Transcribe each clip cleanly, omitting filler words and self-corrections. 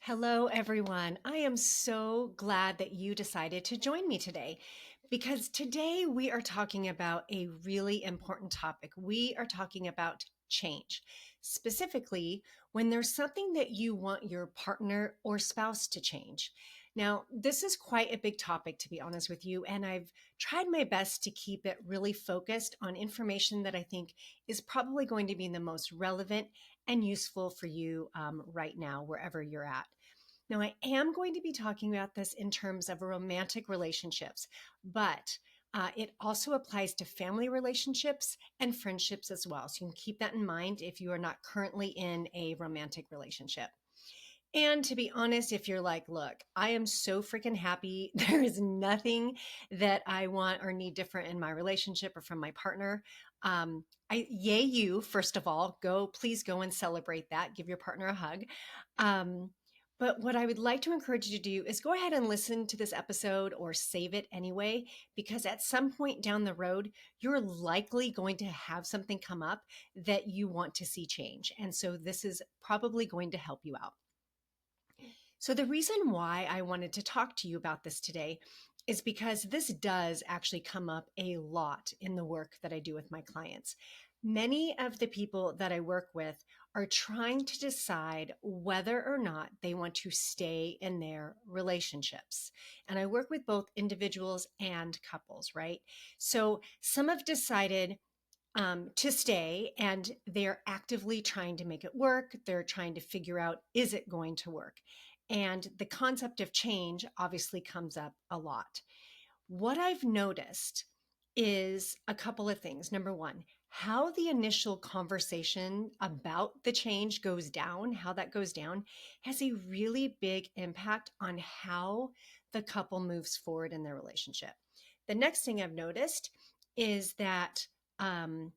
Hello, everyone. I am so glad that you decided to join me today because today we are talking about a really important topic. We are talking about change, specifically when there's something that you want your partner or spouse to change. Now, this is quite a big topic, to be honest with you, and I've tried my best to keep it really focused on information that I think is probably going to be the most relevant and useful for you right now, wherever you're at. Now, I am going to be talking about this in terms of romantic relationships, but it also applies to family relationships and friendships as well. So you can keep that in mind if you are not currently in a romantic relationship. And to be honest, if you're like, look, I am so freaking happy. There is nothing that I want or need different in my relationship or from my partner. Yay, you, first of all, please go and celebrate that. Give your partner a hug. Um, but what I would like to encourage you to do is go ahead and listen to this episode or save it anyway, because at some point down the road, you're likely going to have something come up that you want to see change. And so this is probably going to help you out. So, the reason why I wanted to talk to you about this today is because this does actually come up a lot in the work that I do with my clients. Many of the people that I work with are trying to decide whether or not they want to stay in their relationships. And I work with both individuals and couples, right? So, some have decided to stay and they're actively trying to make it work. They're trying to figure out, is it going to work? And the concept of change obviously comes up a lot. What I've noticed is a couple of things. Number one, how the initial conversation about the change goes down, how that goes down, has a really big impact on how the couple moves forward in their relationship. The next thing I've noticed is that um,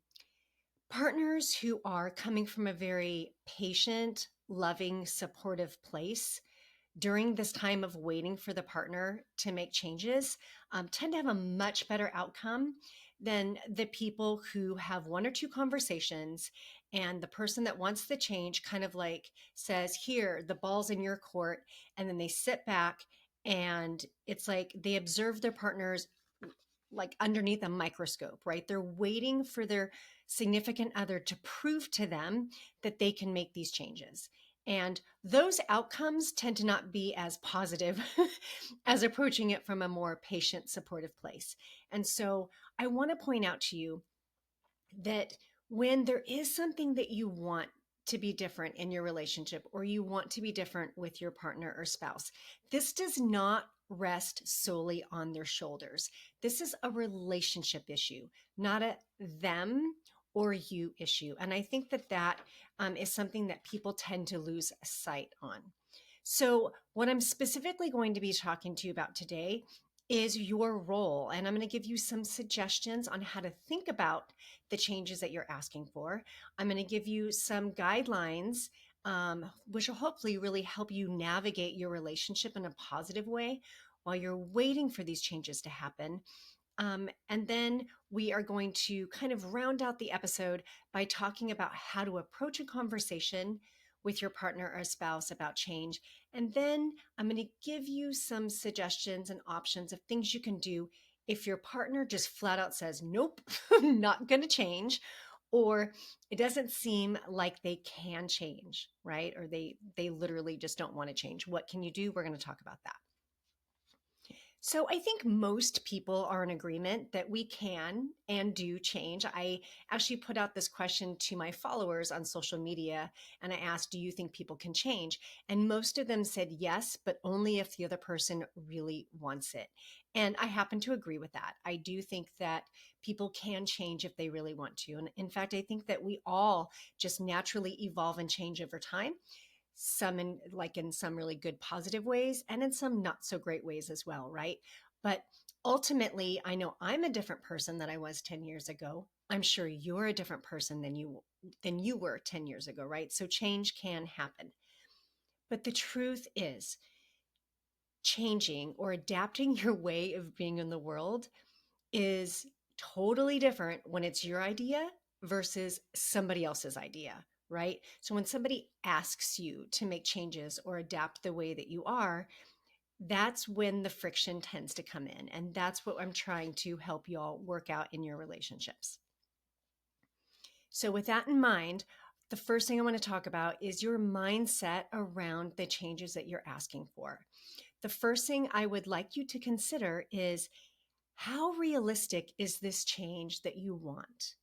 partners who are coming from a very patient, loving, supportive place during this time of waiting for the partner to make changes tend to have a much better outcome than the people who have one or two conversations and the person that wants the change kind of like says, here, the ball's in your court. And then they sit back and it's like they observe their partners like underneath a microscope, right? They're waiting for their significant other to prove to them that they can make these changes. And those outcomes tend to not be as positive as approaching it from a more patient, supportive place. And so I want to point out to you that when there is something that you want to be different in your relationship or you want to be different with your partner or spouse, this does not rest solely on their shoulders. This is a relationship issue, not a them or you issue. And I think that is something that people tend to lose sight on. So, what I'm specifically going to be talking to you about today is your role. And I'm going to give you some suggestions on how to think about the changes that you're asking for. I'm going to give you some guidelines, which will hopefully really help you navigate your relationship in a positive way while you're waiting for these changes to happen. And then we are going to kind of round out the episode by talking about how to approach a conversation with your partner or spouse about change. And then I'm going to give you some suggestions and options of things you can do if your partner just flat out says, nope, not going to change, or it doesn't seem like they can change, right? Or they literally just don't want to change. What can you do? We're going to talk about that. So I think most people are in agreement that we can and do change. I actually put out this question to my followers on social media and I asked, do you think people can change? And most of them said yes, but only if the other person really wants it. And I happen to agree with that. I do think that people can change if they really want to. And in fact, I think that we all just naturally evolve and change over time, some in some really good positive ways and in some not so great ways as well, right? But ultimately, I know I'm a different person than I was 10 years ago. I'm sure you're a different person than you were 10 years ago, right? So change can happen. But the truth is, changing or adapting your way of being in the world is totally different when it's your idea versus somebody else's idea, right? So when somebody asks you to make changes or adapt the way that you are, that's when the friction tends to come in. And that's what I'm trying to help y'all work out in your relationships. So, with that in mind, the first thing I want to talk about is your mindset around the changes that you're asking for. The first thing I would like you to consider is, how realistic is this change that you want?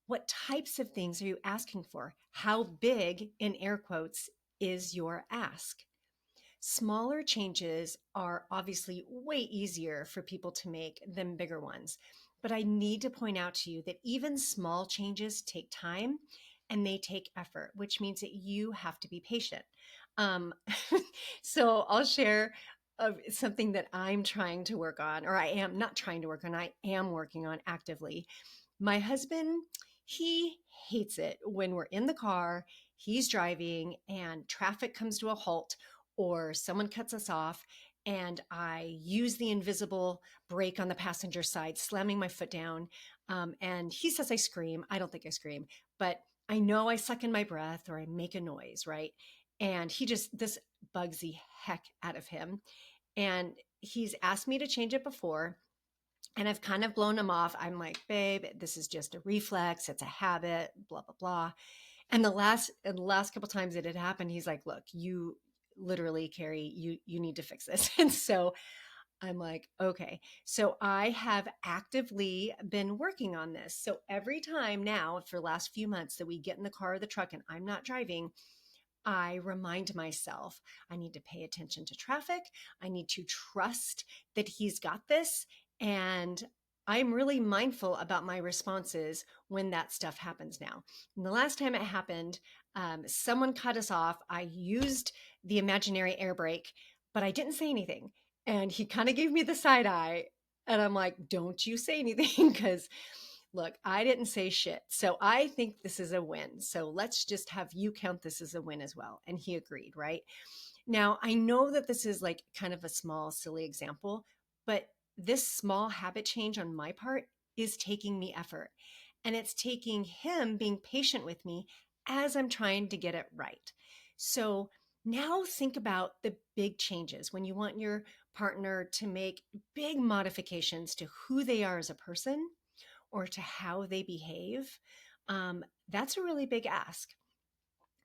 What types of things are you asking for? How big, in air quotes, is your ask? Smaller changes are obviously way easier for people to make than bigger ones. But I need to point out to you that even small changes take time and they take effort, which means that you have to be patient. Um, so I'll share something that I'm trying to work on, or I am not trying to work on, I am working on actively. My husband, he hates it when we're in the car, he's driving, and traffic comes to a halt or someone cuts us off, and I use the invisible brake on the passenger side, slamming my foot down. And he says I scream. I don't think I scream, but I know I suck in my breath or I make a noise, right? And this bugs the heck out of him. And he's asked me to change it before. And I've kind of blown him off. I'm like, babe, this is just a reflex. It's a habit, blah, blah, blah. And the last couple times it had happened, he's like, look, you literally, Carrie, you need to fix this. And so I'm like, okay. So I have actively been working on this. So every time now for the last few months that we get in the car or the truck and I'm not driving, I remind myself I need to pay attention to traffic. I need to trust that he's got this. And I'm really mindful about my responses when that stuff happens now. And the last time it happened, someone cut us off. I used the imaginary air brake, but I didn't say anything. And he kind of gave me the side eye. And I'm like, don't you say anything because look, I didn't say shit. So I think this is a win. So let's just have you count this as a win as well. And he agreed, right? Now, I know that this is like kind of a small, silly example, but this small habit change on my part is taking me effort. And it's taking him being patient with me as I'm trying to get it right. So now think about the big changes when you want your partner to make big modifications to who they are as a person or to how they behave, that's a really big ask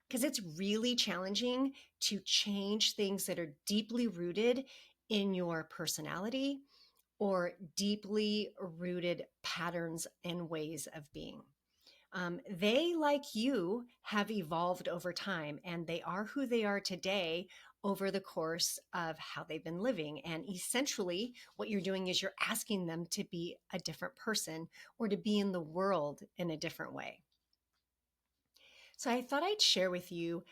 because it's really challenging to change things that are deeply rooted in your personality or deeply rooted patterns and ways of being. They, like you, have evolved over time and they are who they are today over the course of how they've been living. And essentially, what you're doing is you're asking them to be a different person or to be in the world in a different way. So I thought I'd share with you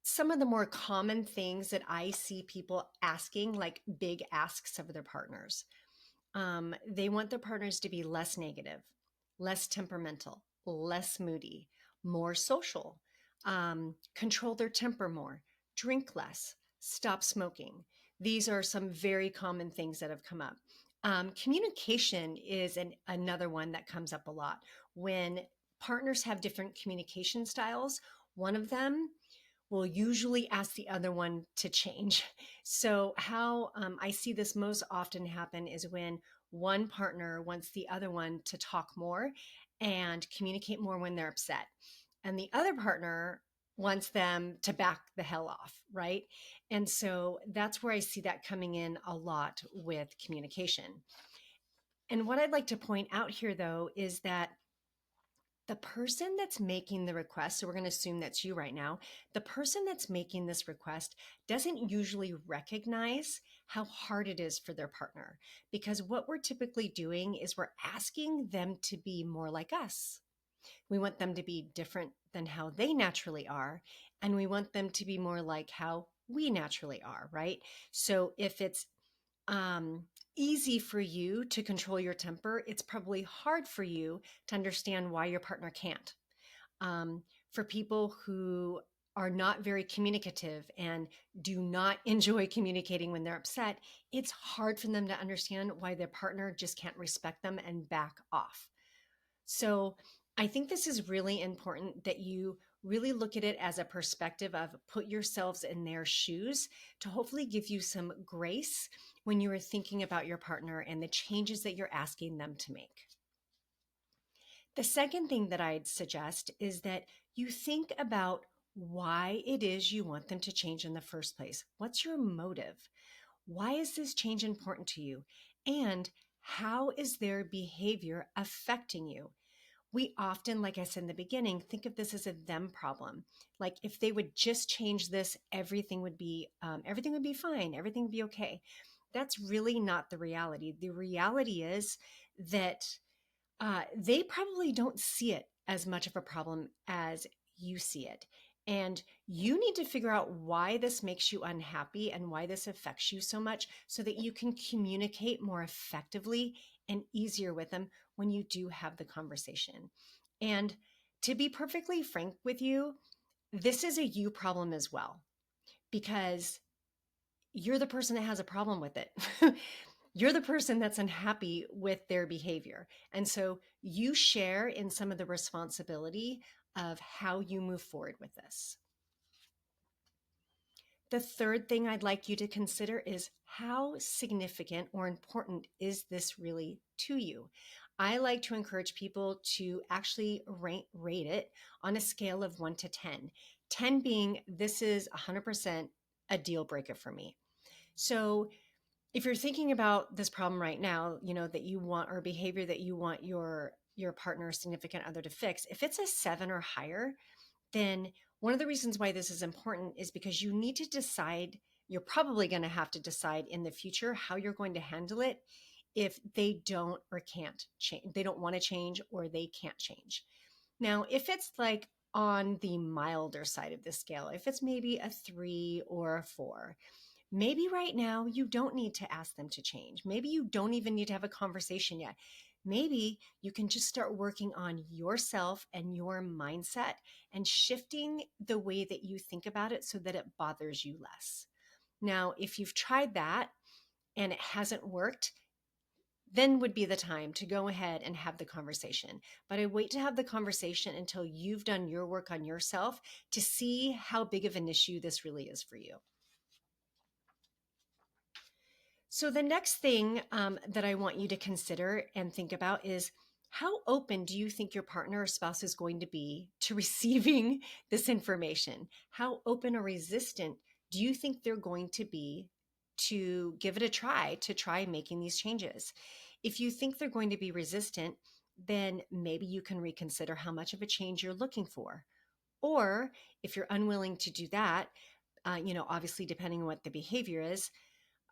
some of the more common things that I see people asking, like big asks of their partners. They want their partners to be less negative, less temperamental, less moody, more social, control their temper more, drink less, stop smoking. These are some very common things that have come up. Communication is another one that comes up a lot. When partners have different communication styles, one of them will usually ask the other one to change. So, how I see this most often happen is when one partner wants the other one to talk more and communicate more when they're upset, and the other partner wants them to back the hell off, right? And so that's where I see that coming in a lot with communication. And what I'd like to point out here, though, is that the person that's making the request, so we're going to assume that's you right now, the person that's making this request doesn't usually recognize how hard it is for their partner. Because what we're typically doing is we're asking them to be more like us. We want them to be different than how they naturally are. And we want them to be more like how we naturally are, right? So if it's um, easy for you to control your temper, it's probably hard for you to understand why your partner can't. For people who are not very communicative and do not enjoy communicating when they're upset, it's hard for them to understand why their partner just can't respect them and back off. So I think this is really important that you really look at it as a perspective of put yourselves in their shoes to hopefully give you some grace when you are thinking about your partner and the changes that you're asking them to make. The second thing that I'd suggest is that you think about why it is you want them to change in the first place. What's your motive? Why is this change important to you? And how is their behavior affecting you? We often, like I said in the beginning, think of this as a them problem. Like if they would just change this, everything would be fine. Everything would be okay. That's really not the reality. The reality is that they probably don't see it as much of a problem as you see it. And you need to figure out why this makes you unhappy and why this affects you so much so that you can communicate more effectively and easier with them when you do have the conversation. And to be perfectly frank with you, this is a you problem as well, because you're the person that has a problem with it. You're the person that's unhappy with their behavior. And so you share in some of the responsibility of how you move forward with this. The third thing I'd like you to consider is how significant or important is this really to you? I like to encourage people to actually rate it on a scale of 1 to 10. 10 being this is 100% a deal breaker for me. So if you're thinking about this problem right now, that you want or behavior that you want your partner or significant other to fix, if it's a 7 or higher, then one of the reasons why this is important is because you need to decide, you're probably going to have to decide in the future how you're going to handle it if they don't or can't change, they don't want to change or they can't change. Now, if it's like on the milder side of the scale, if it's maybe a 3 or a 4, maybe right now you don't need to ask them to change. Maybe you don't even need to have a conversation yet. Maybe you can just start working on yourself and your mindset and shifting the way that you think about it so that it bothers you less. Now, if you've tried that and it hasn't worked, then would be the time to go ahead and have the conversation. But I wait to have the conversation until you've done your work on yourself to see how big of an issue this really is for you. So, the next thing that I want you to consider and think about is how open do you think your partner or spouse is going to be to receiving this information? How open or resistant do you think they're going to be to give it a try, to try making these changes? If you think they're going to be resistant, then maybe you can reconsider how much of a change you're looking for. Or if you're unwilling to do that, obviously, depending on what the behavior is,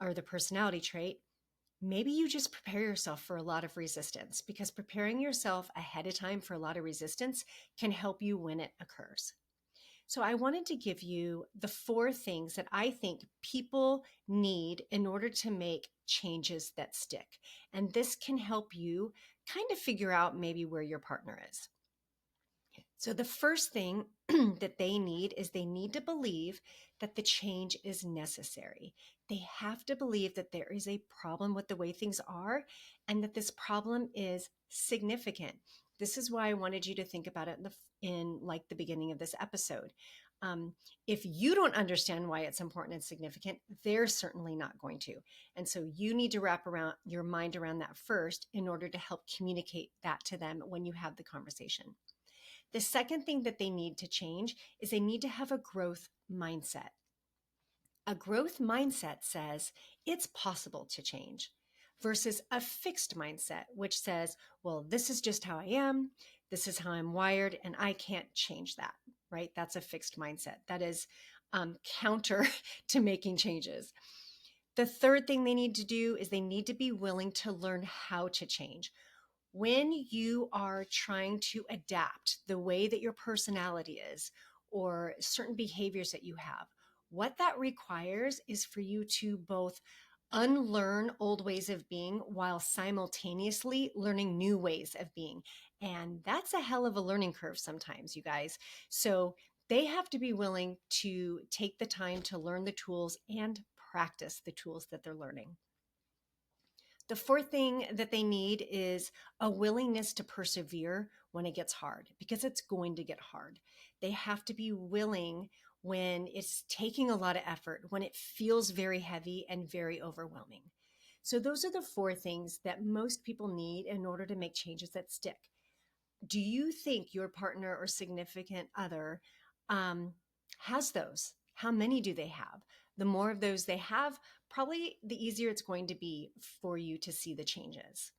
or the personality trait, maybe you just prepare yourself for a lot of resistance, because preparing yourself ahead of time for a lot of resistance can help you when it occurs. So I wanted to give you the 4 things that I think people need in order to make changes that stick. And this can help you kind of figure out maybe where your partner is. So the first thing that they need is they need to believe that the change is necessary. They have to believe that there is a problem with the way things are and that this problem is significant. This is why I wanted you to think about it in like the beginning of this episode. If you don't understand why it's important and significant, they're certainly not going to. And so you need to wrap around your mind around that first in order to help communicate that to them when you have the conversation. The second thing that they need to change is they need to have a growth mindset. A growth mindset says it's possible to change versus a fixed mindset, which says, well, this is just how I am. This is how I'm wired, and I can't change that, right? That's a fixed mindset. That is counter to making changes. The third thing they need to do is they need to be willing to learn how to change. When you are trying to adapt the way that your personality is or certain behaviors that you have, what that requires is for you to both unlearn old ways of being while simultaneously learning new ways of being. And that's a hell of a learning curve sometimes, you guys. So they have to be willing to take the time to learn the tools and practice the tools that they're learning. The fourth thing that they need is a willingness to persevere when it gets hard, because it's going to get hard. They have to be willing when it's taking a lot of effort, when it feels very heavy and very overwhelming. So, those are the four things that most people need in order to make changes that stick. Do you think your partner or significant other um, has those? How many do they have? The more of those they have, probably the easier it's going to be for you to see the changes.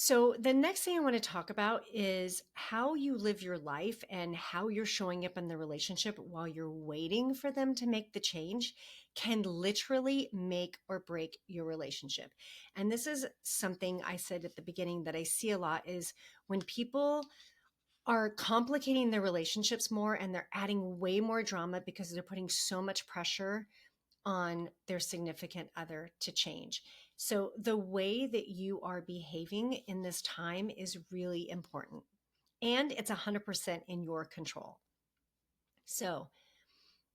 So, the next thing I want to talk about is how you live your life and how you're showing up in the relationship while you're waiting for them to make the change can literally make or break your relationship. And this is something I said at the beginning that I see a lot is when people are complicating their relationships more and they're adding way more drama because they're putting so much pressure on their significant other to change. So, the way that you are behaving in this time is really important, and it's 100% in your control. So,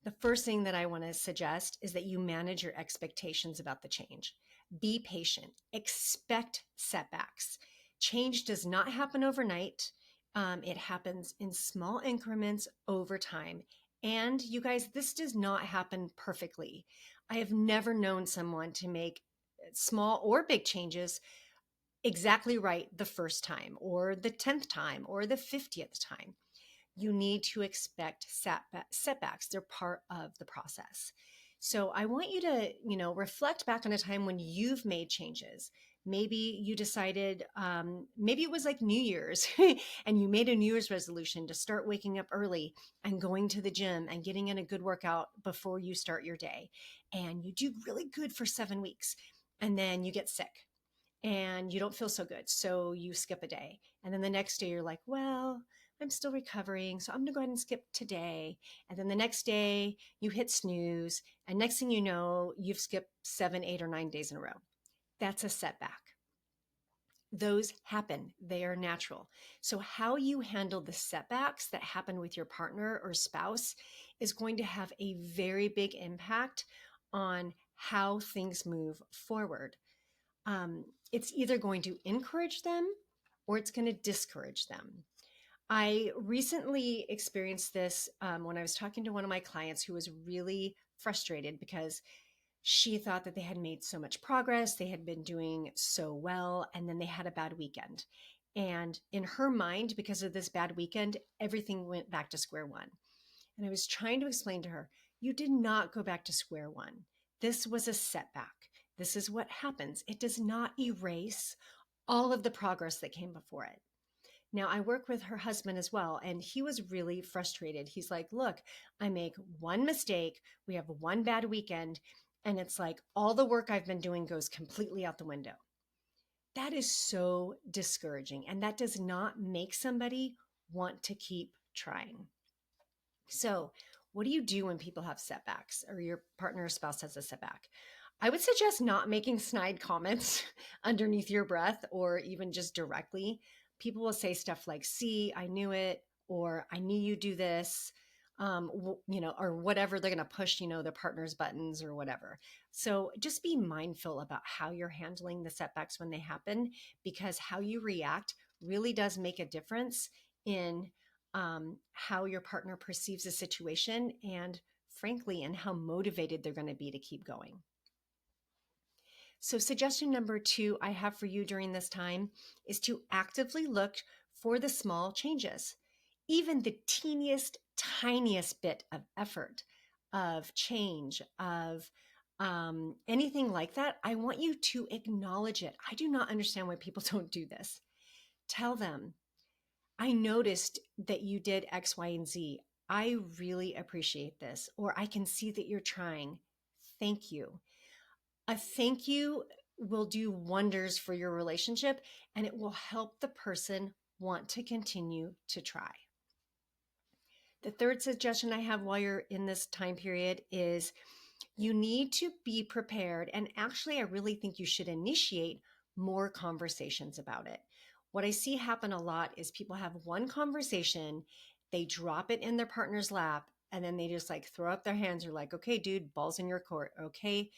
the first thing that I want to suggest is that you manage your expectations about the change. Be patient, expect setbacks. Change does not happen overnight. It happens in small increments over time. And you guys, this does not happen perfectly. I have never known someone to make small or big changes exactly right the first time, or the 10th time, or the 50th time. You need to expect setbacks. They're part of the process. So I want you to, reflect back on a time when you've made changes. Maybe you decided, maybe it was like New Year's and you made a New Year's resolution to start waking up early and going to the gym and getting in a good workout before you start your day. And you do really good for 7 weeks. And then you get sick and you don't feel so good. So you skip a day. And then the next day you're like, well, I'm still recovering. So I'm going to go ahead and skip today. And then the next day you hit snooze. And next thing you know, you've skipped 7, 8, or 9 days in a row. That's a setback. Those happen, they are natural. So, how you handle the setbacks that happen with your partner or spouse is going to have a very big impact on how things move forward. It's either going to encourage them or it's going to discourage them. I recently experienced this when I was talking to one of my clients who was really frustrated because she thought that they had made so much progress, they had been doing so well, and then they had a bad weekend. And in her mind, because of this bad weekend, everything went back to square one. And I was trying to explain to her, you did not go back to square one. This was a setback. This is what happens. It does not erase all of the progress that came before it. Now, I work with her husband as well, and he was really frustrated. He's like, look, I make one mistake, we have one bad weekend, and it's like all the work I've been doing goes completely out the window. That is so discouraging, and that does not make somebody want to keep trying. So, what do you do when people have setbacks or your partner or spouse has a setback? I would suggest not making snide comments underneath your breath or even just directly. People will say stuff like, see, I knew it, or I knew you do this, or whatever. They're going to push, their partner's buttons or whatever. So just be mindful about how you're handling the setbacks when they happen, because how you react really does make a difference in how your partner perceives the situation and, frankly, and how motivated they're going to be to keep going. So, suggestion number 2 I have for you during this time is to actively look for the small changes, even the teeniest, tiniest bit of effort, of change, of anything like that. I want you to acknowledge it. I do not understand why people don't do this. Tell them, I noticed that you did X, Y, and Z. I really appreciate this. Or I can see that you're trying. Thank you. A thank you will do wonders for your relationship, and it will help the person want to continue to try. The third suggestion I have while you're in this time period is you need to be prepared. And actually, I really think you should initiate more conversations about it. What I see happen a lot is people have one conversation, they drop it in their partner's lap, and then they just like throw up their hands. They're like, okay, dude, balls in your court. Okay,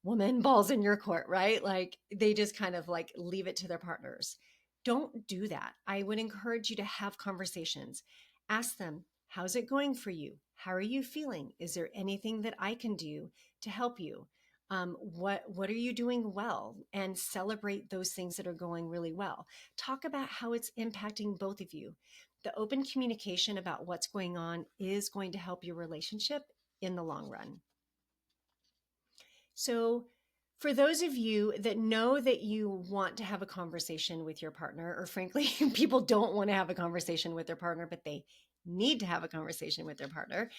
woman, balls in your court, right? Like they just kind of like leave it to their partners. Don't do that. I would encourage you to have conversations. Ask them, how's it going for you? How are you feeling? Is there anything that I can do to help you? What are you doing well? And celebrate those things that are going really well. Talk about how it's impacting both of you. The open communication about what's going on is going to help your relationship in the long run. So, for those of you that know that you want to have a conversation with your partner, or frankly, people don't want to have a conversation with their partner, but they need to have a conversation with their partner.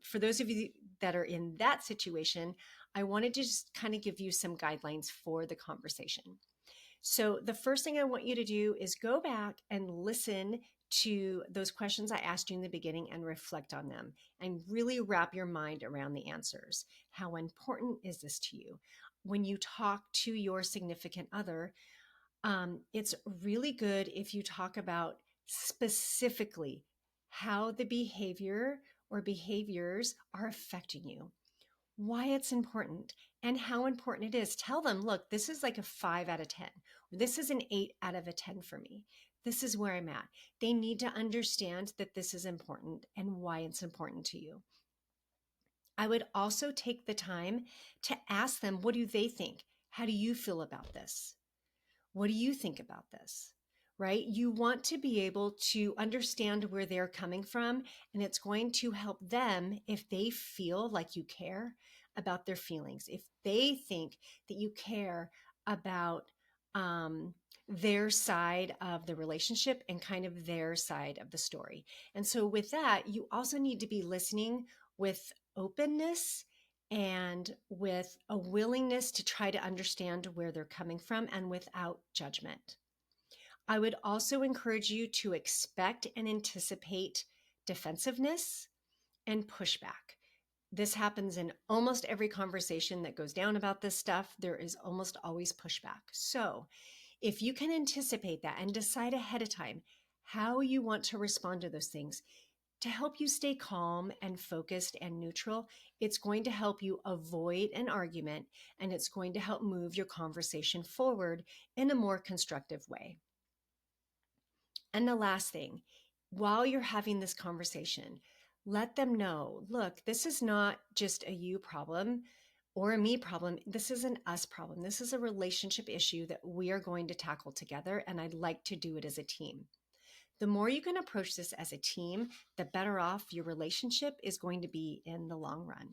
For those of you that are in that situation, I wanted to just kind of give you some guidelines for the conversation. So, the first thing I want you to do is go back and listen to those questions I asked you in the beginning and reflect on them and really wrap your mind around the answers. How important is this to you? When you talk to your significant other, it's really good if you talk about specifically how the behavior or behaviors are affecting you, why it's important, and how important it is. Tell them, look, this is like a 5 out of 10. This is an 8 out of a 10 for me. This is where I'm at. They need to understand that this is important and why it's important to you. I would also take the time to ask them, what do they think? How do you feel about this? What do you think about this? Right? You want to be able to understand where they're coming from, and it's going to help them if they feel like you care about their feelings, if they think that you care about their side of the relationship and kind of their side of the story. And so, with that, you also need to be listening with openness and with a willingness to try to understand where they're coming from and without judgment. I would also encourage you to expect and anticipate defensiveness and pushback. This happens in almost every conversation that goes down about this stuff. There is almost always pushback. So, if you can anticipate that and decide ahead of time how you want to respond to those things, to help you stay calm and focused and neutral, it's going to help you avoid an argument, and it's going to help move your conversation forward in a more constructive way. And the last thing, while you're having this conversation, let them know, look, this is not just a you problem or a me problem. This is an us problem. This is a relationship issue that we are going to tackle together, and I'd like to do it as a team. The more you can approach this as a team, the better off your relationship is going to be in the long run.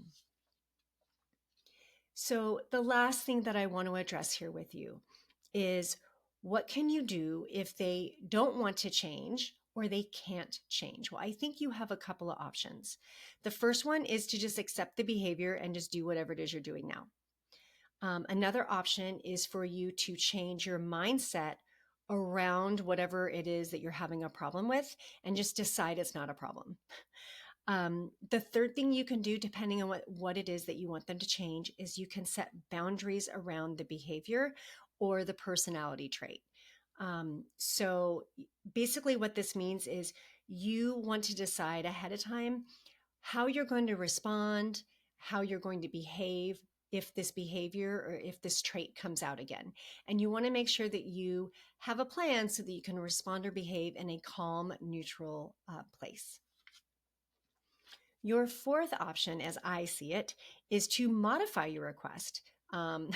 So, the last thing that I want to address here with you is, what can you do if they don't want to change or they can't change? Well, I think you have a couple of options. The first one is to just accept the behavior and just do whatever it is you're doing now. Another option is for you to change your mindset around whatever it is that you're having a problem with and just decide it's not a problem. The third thing you can do, depending on what it is that you want them to change, is you can set boundaries around the behavior or the personality trait. So basically, what this means is you want to decide ahead of time how you're going to respond, how you're going to behave if this behavior or if this trait comes out again. And you want to make sure that you have a plan so that you can respond or behave in a calm, neutral place. Your fourth option, as I see it, is to modify your request. Um,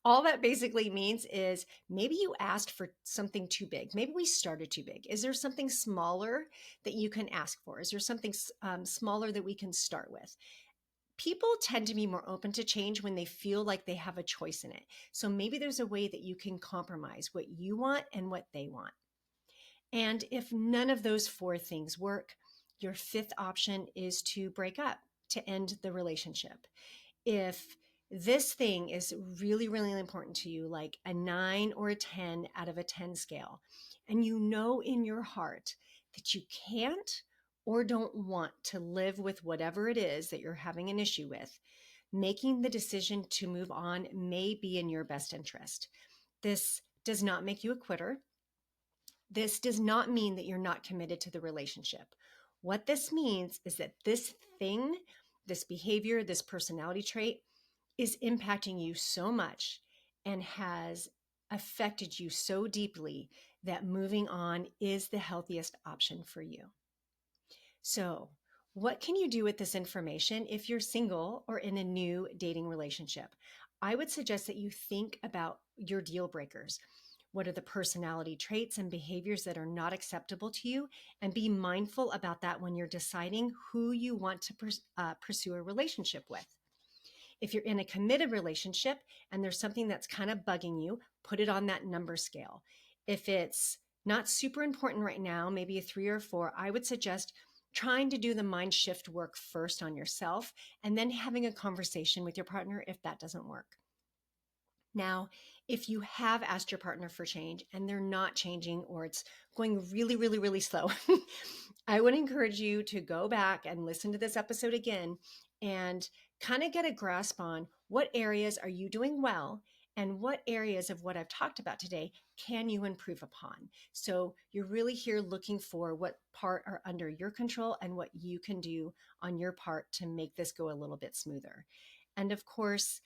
all that basically means is maybe you asked for something too big. Maybe we started too big. Is there something smaller that you can ask for? Is there something smaller that we can start with? People tend to be more open to change when they feel like they have a choice in it. So maybe there's a way that you can compromise what you want and what they want. And if none of those four things work, your fifth option is to break up, to end the relationship. If this thing is really, really important to you, like a 9 or a 10 out of a 10 scale, and you know in your heart that you can't or don't want to live with whatever it is that you're having an issue with, making the decision to move on may be in your best interest. This does not make you a quitter. This does not mean that you're not committed to the relationship. What this means is that this thing, this behavior, this personality trait is impacting you so much and has affected you so deeply that moving on is the healthiest option for you. So, what can you do with this information if you're single or in a new dating relationship? I would suggest that you think about your deal breakers. What are the personality traits and behaviors that are not acceptable to you? And be mindful about that when you're deciding who you want to pursue a relationship with. If you're in a committed relationship and there's something that's kind of bugging you, put it on that number scale. If it's not super important right now, maybe a 3 or 4, I would suggest trying to do the mind shift work first on yourself and then having a conversation with your partner if that doesn't work. Now, if you have asked your partner for change and they're not changing or it's going really, really, really slow, I would encourage you to go back and listen to this episode again and kind of get a grasp on what areas are you doing well and what areas of what I've talked about today can you improve upon. So you're really here looking for what part are under your control and what you can do on your part to make this go a little bit smoother. And of course,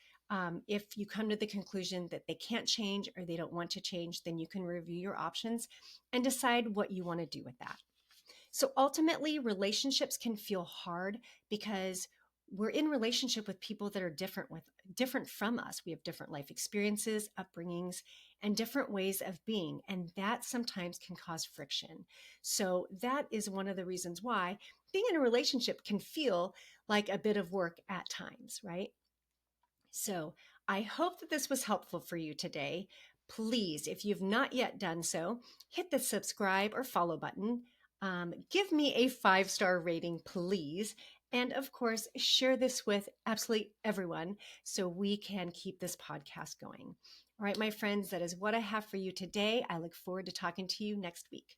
if you come to the conclusion that they can't change or they don't want to change, then you can review your options and decide what you want to do with that. So ultimately, relationships can feel hard because we're in relationship with people that are different from us. We have different life experiences, upbringings, and different ways of being, and that sometimes can cause friction. So that is one of the reasons why being in a relationship can feel like a bit of work at times, right? So I hope that this was helpful for you today. Please, if you've not yet done so, hit the subscribe or follow button. Give me a 5-star rating, please. And of course, share this with absolutely everyone so we can keep this podcast going. All right, my friends, that is what I have for you today. I look forward to talking to you next week.